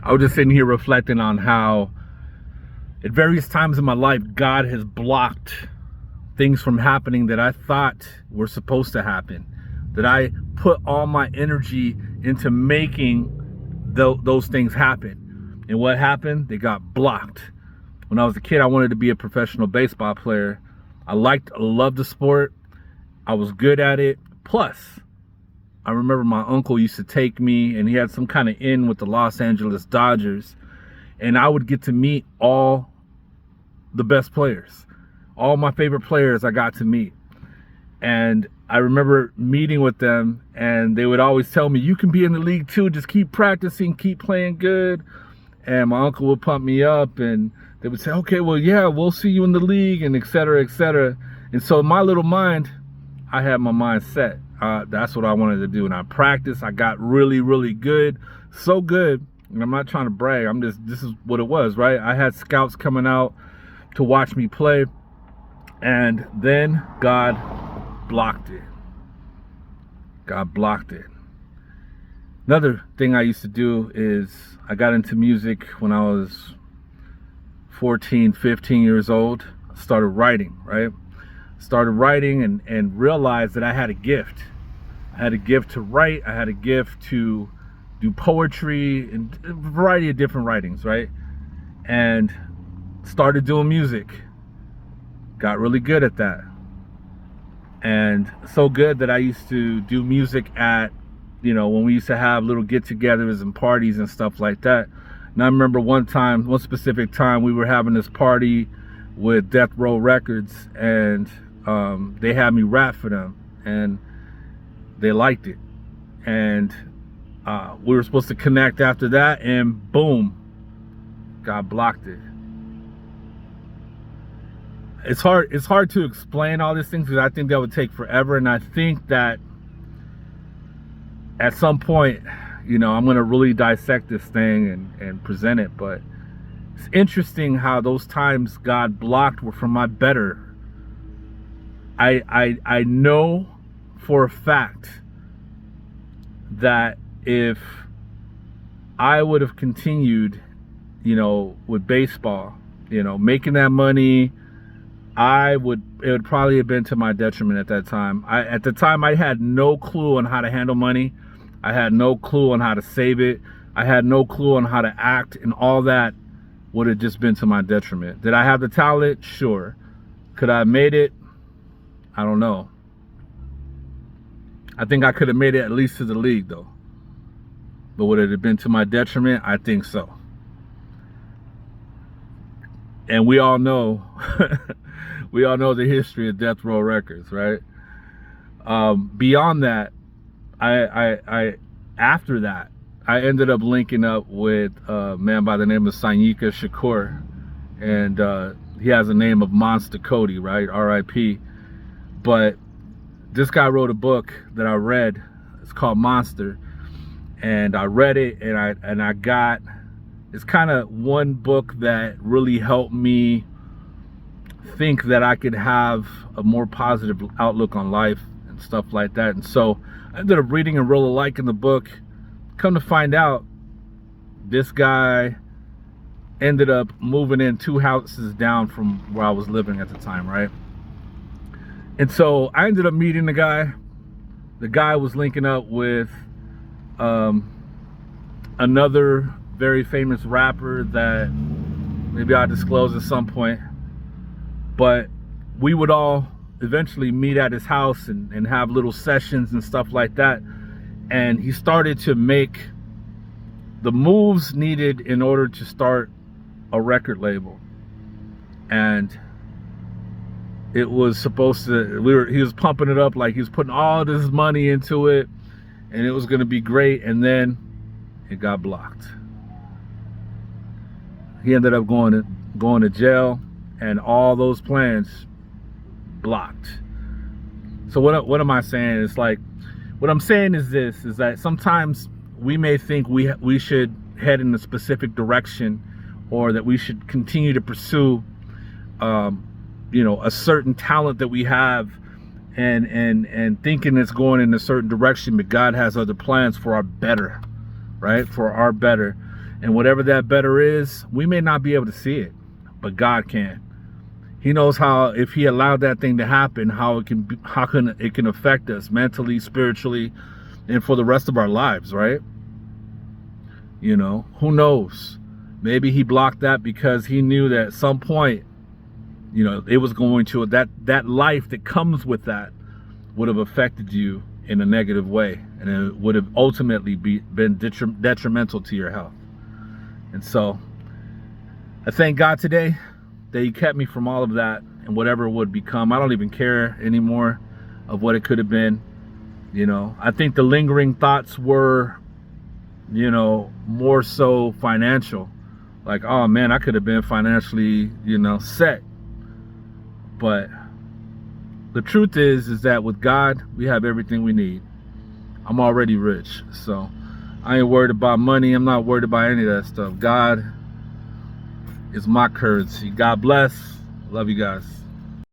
I was just sitting here reflecting on how at various times in my life, God has blocked things from happening that I thought were supposed to happen, that I put all my energy into making those things happen. And what happened? They got blocked. When I was a kid, I wanted to be a professional baseball player. I loved the sport. I was good at it. Plus, I remember my uncle used to take me, and he had some kind of in with the Los Angeles Dodgers, and I would get to meet all the best players. All my favorite players I got to meet. And I remember meeting with them, and they would always tell me, you can be in the league too, just keep practicing, keep playing good. And my uncle would pump me up, and they would say, okay, well, yeah, we'll see you in the league, and et cetera, et cetera. And so in my little mind, I had my mind set. That's what I wanted to do. And I practiced. I got really, really good. So good. And I'm not trying to brag. This is what it was, right? I had scouts coming out to watch me play. And then God blocked it. God blocked it. Another thing I used to do is I got into music when I was 14, 15 years old. I started writing, right? Started writing and realized that I had a gift. I had a gift to write. I had a gift to do poetry and a variety of different writings, right? And started doing music. Got really good at that. And so good that I used to do music at, when we used to have little get-togethers and parties and stuff like that. And I remember one specific time, we were having this party with Death Row Records, and they had me rap for them, and they liked it. And we were supposed to connect after that, and boom, God blocked it. It's hard to explain all these things because I think that would take forever, and I think that at some point, I'm going to really dissect this thing and present it. But it's interesting how those times God blocked were for my better. I know for a fact that if I would have continued, with baseball, making that money, it would probably have been to my detriment at that time. At the time, I had no clue on how to handle money. I had no clue on how to save it. I had no clue on how to act, and all that would have just been to my detriment. Did I have the talent? Sure. Could I have made it? I don't know. I think I could have made it at least to the league, though. But would it have been to my detriment? I think so. And we all know, the history of Death Row Records, right? Beyond that, after that, I ended up linking up with a man by the name of Sanyika Shakur, and he has a name of Monster Cody, right? R.I.P. But this guy wrote a book that I read. It's called Monster, and I read it, and I got. It's kind of one book that really helped me think that I could have a more positive outlook on life and stuff like that. And so I ended up reading and really liking the book. Come to find out, this guy ended up moving in 2 houses down from where I was living at the time, right? And so I ended up meeting the guy. The guy was linking up with another very famous rapper that maybe I'll disclose at some point. But we would all eventually meet at his house and have little sessions and stuff like that. And he started to make the moves needed in order to start a record label. And it was supposed to, he was pumping it up like he was putting all this money into it, and it was going to be great. And then it got blocked. He ended up going to jail, and all those plans blocked. So what am I saying? It's like, what I'm saying is this, is that sometimes we may think we should head in a specific direction, or that we should continue to pursue a certain talent that we have, and thinking it's going in a certain direction, but God has other plans for our better, right? For our better. And whatever that better is, we may not be able to see it, but God can. He knows how, if he allowed that thing to happen, how it can affect us mentally, spiritually, and for the rest of our lives, right? You know, who knows? Maybe he blocked that because he knew that at some point, you know, it was going to, that life that comes with that would have affected you in a negative way, and it would have ultimately been detrimental to your health. And so I thank God today that he kept me from all of that and whatever it would become. I don't even care anymore of what it could have been. You know, I think the lingering thoughts were, you know, more so financial. Like, oh man, I could have been financially, you know, set. But the truth is that with God, we have everything we need. I'm already rich, so I ain't worried about money. I'm not worried about any of that stuff. God is my currency. God bless. Love you guys.